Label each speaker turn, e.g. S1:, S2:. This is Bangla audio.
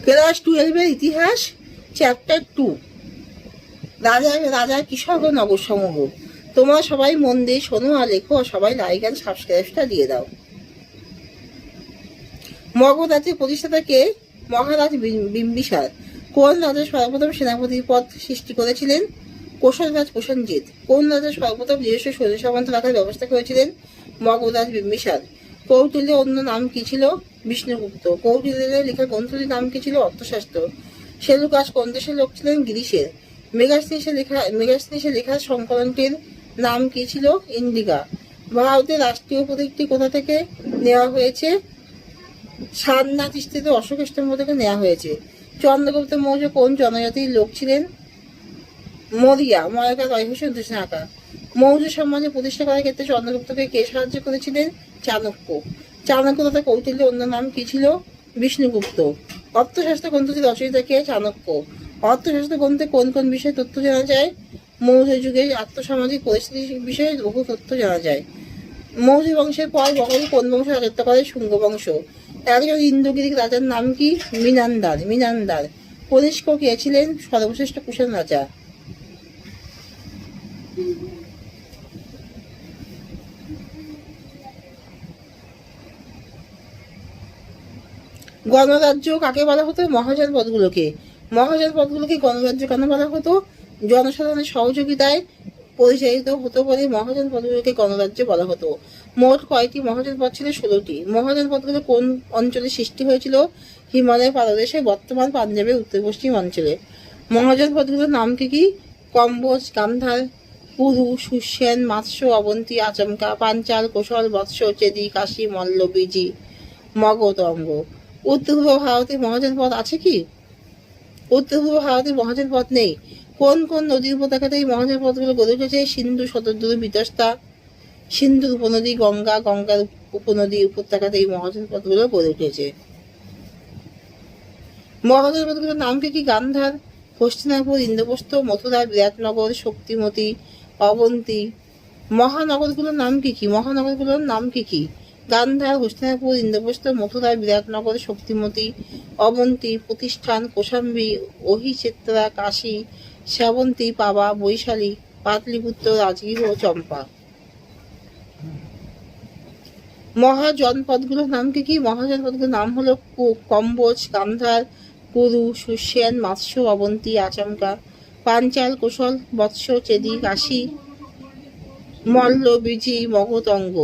S1: ক্লাস 12-এর ইতিহাস, চ্যাপ্টার 2, রাজা কৃষক ও নগরসমূহ। তোমরা সবাই মন দিয়ে শোনো আর লেখো, আর সবাই লাইক অ্যান্ড সাবস্ক্রাইবটা দিয়ে দাও। মগধ রাজ্যের প্রতিষ্ঠাতাকে মহারাজ বিম্বিসার। কোন রাজা সর্বপ্রথম সেনাপতি পদ সৃষ্টি করেছিলেন? কোশলরাজ প্রসেনজিৎ। কোন রাজা সর্বপ্রথম নিজস্ব সৈন্য সামন্ত রাখার ব্যবস্থা করেছিলেন? মগধরাজ বিম্বিসার। কৌটিল্যের অন্য নাম কি ছিল? বিষ্ণুগুপ্ত। কৌটিল্যের লেখা গ্রন্থটির নাম কি ছিল? অর্থশাস্ত্র। সেলুকাস কোন দেশের লোক ছিলেন? গ্রিসের। মেগাস্তিনিসের লেখা সংকলনটির নাম কি ছিল? ইন্ডিকা। ভারতের রাষ্ট্রীয় প্রতীকটি কোথা থেকে নেওয়া হয়েছে? সারনাথ স্থিত অশোক স্তম্ভ থেকে নেওয়া হয়েছে। চন্দ্রগুপ্ত মৌর্য কোন জনজাতির লোক ছিলেন? মরিয়া। ময়কা রয় হোসেন হোসেন আঁকা। মৌর্য সাম্রাজ্য প্রতিষ্ঠা করার ক্ষেত্রে চন্দ্রগুপ্তকে কে সাহায্য করেছিলেন? চাণক্য। চাণক্য তথা কৌটিল্যের অন্য নাম কি ছিল? বিষ্ণুগুপ্ত। অর্থশাস্ত্র গ্রন্থটির রচয়িতা কে? চাণক্য। অর্থশাস্ত্র গ্রন্থে কোন কোন বিষয়ে তথ্য জানা যায়? মৌর্য যুগে আর্থসামাজিক পরিস্থিতি বিষয়ে বহু তথ্য জানা যায়। মৌর্য বংশের পর বঙ্গে কোন বংশ রাজত্ব করে? শুঙ্গ বংশ। একজন ইন্দোগিরিক রাজার নাম কি? মিনান্দার। কনিষ্ক কে ছিলেন? সর্বশ্রেষ্ঠ কুষাণ রাজা। গণরাজ্য কাকে বলা হতো? মহাজন পদগুলোকে। মহাজন পদগুলোকে গণরাজ্য কেন বলা হতো? জনসাধারণের সহযোগিতায় পরিচালিত হতো বলে মহাজন পদগুলোকে গণরাজ্য বলা হতো। মোট কয়টি মহাজন পদ ছিল? 16টি। মহাজন পদগুলো কোন অঞ্চলে সৃষ্টি হয়েছিল? হিমালয় পাদদেশে, বর্তমান পাঞ্জাবের উত্তর পশ্চিম অঞ্চলে। মহাজন পদগুলোর নাম কি? কম্বোজ, গান্ধার, পুরু, সুসেন, মাৎস্য, অবন্তী, আচমকা, পাঞ্চাল, কোশল, বৎস, চেদি, কাশী, মল্ল, বিজি, মগধ, অঙ্গ। উত্তর পূর্ব ভারতে মহাজন পদ আছে কি? উত্তর পূর্ব ভারতে মহাজন পদ নেই। কোন কোন নদীর উপত্যকাতে এই মহাজন পদগুলো গড়ে উঠেছে? সিন্ধু, শতদ্রু, বিতস্তা। সিন্ধুর উপনদী গঙ্গা, গঙ্গার উপনদী উপত্যকাতে এই মহাজন পদগুলো গড়ে উঠেছে। মহাজন পদগুলোর নাম কি? গান্ধার, হস্তিনাপুর, ইন্দ্রপ্রস্থ, মথুরা, বিরাটনগর, শক্তিমতী, অবন্তী। মহানগরগুলোর নাম কি? মহানগরগুলোর নাম কি? গান্ধার, হস্তিনাপুর, ইন্দ্রপ্রস্থ, মথুরা, বিরাটনগর, শক্তিমতী, অবন্তী, প্রতিষ্ঠান, কোশাম্বী, অহিচেত্রা, কাশী, শ্রাবন্তী, পাবা, বৈশালী, পাটলিপুত্র, রাজগৃহ, চম্পা। মহাজনপদগুলোর নাম কি? মহাজনপদগুলোর নাম হলো কম্বোজ, গান্ধার, পুরু, সুসেন, মাৎস্য, অবন্তী, আচমকা, পাঞ্চাল, কোশল, বৎস, চেদি, কাশী, মল্ল, বিজি, মগধ, অঙ্গ।